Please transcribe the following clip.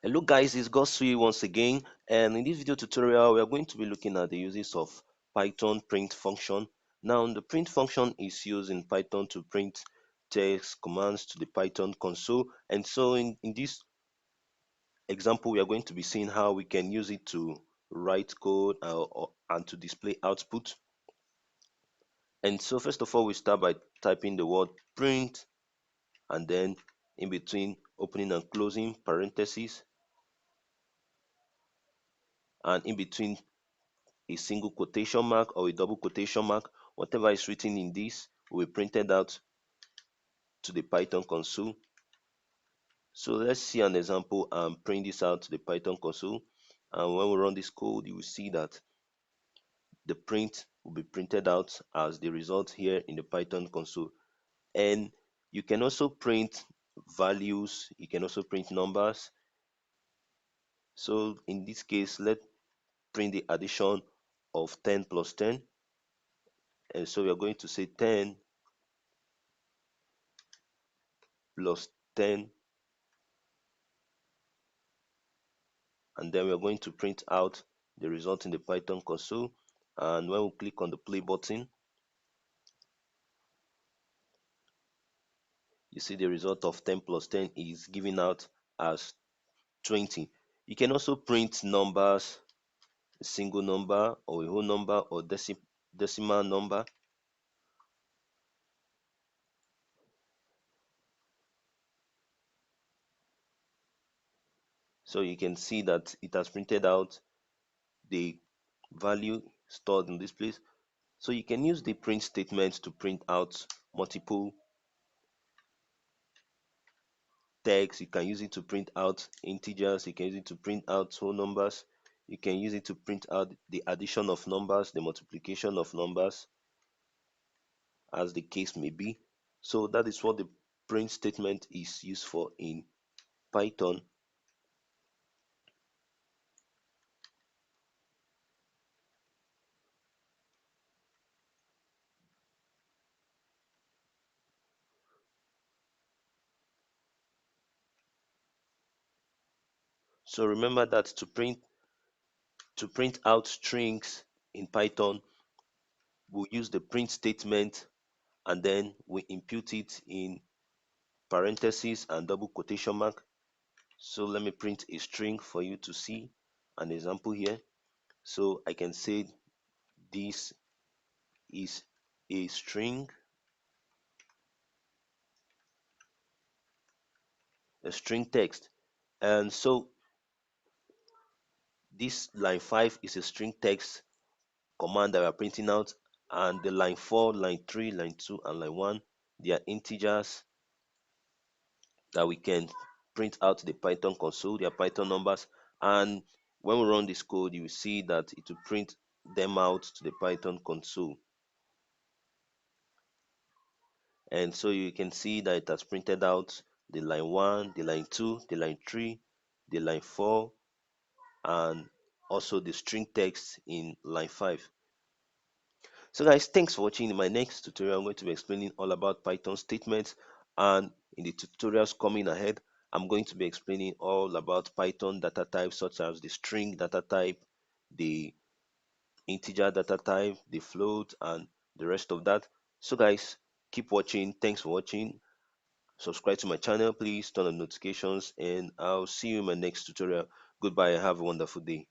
Hello guys, it's Godswill once again, and in this video tutorial we are going to be looking at the uses of Python print function. Now the print function is used in Python to print text commands to the Python console, and so in this example we are going to be seeing how we can use it to write code and to display output. And so first of all we start by typing the word print, and then in between opening and closing parentheses, and in between a single quotation mark or a double quotation mark. Whatever is written in this will be printed out to the Python console. So let's see an example and print this out to the Python console. And when we run this code, you will see that the print will be printed out as the result here in the Python console. And you can also print values, you can also print numbers. So in this case, let's print the addition of 10 plus 10. And so we are going to say 10 plus 10, and then we are going to print out the result in the Python console. And when we click on the play button, you see the result of 10 plus 10 is given out as 20. You can also print numbers, a single number or a whole number or decimal number. So you can see that it has printed out the value stored in this place. So you can use the print statement to print out multiple text. You can use it to print out integers, you can use it to print out whole numbers, you can use it to print out the addition of numbers, the multiplication of numbers, as the case may be. So that is what the print statement is used for in Python. So remember that to print out strings in Python, we'll use the print statement, and then we impute it in parentheses and double quotation mark. So let me print a string for you to see an example here. So I can say this is a string, text. And so this line 5 is a string text command that we are printing out, and the line 4, line 3, line 2, and line 1, they are integers that we can print out the Python console. They are Python numbers, and when we run this code, you will see that it will print them out to the Python console. And so you can see that it has printed out the line 1, the line 2, the line 3, the line 4, and also the string text in line 5. So guys, thanks for watching. In my next tutorial, I'm going to be explaining all about Python statements, and in the tutorials coming ahead, I'm going to be explaining all about Python data types, such as the string data type, the integer data type, the float, and the rest of that. So guys, keep watching. Thanks for watching. Subscribe to my channel, please turn on notifications, and I'll see you in my next tutorial. Goodbye. Have a wonderful day.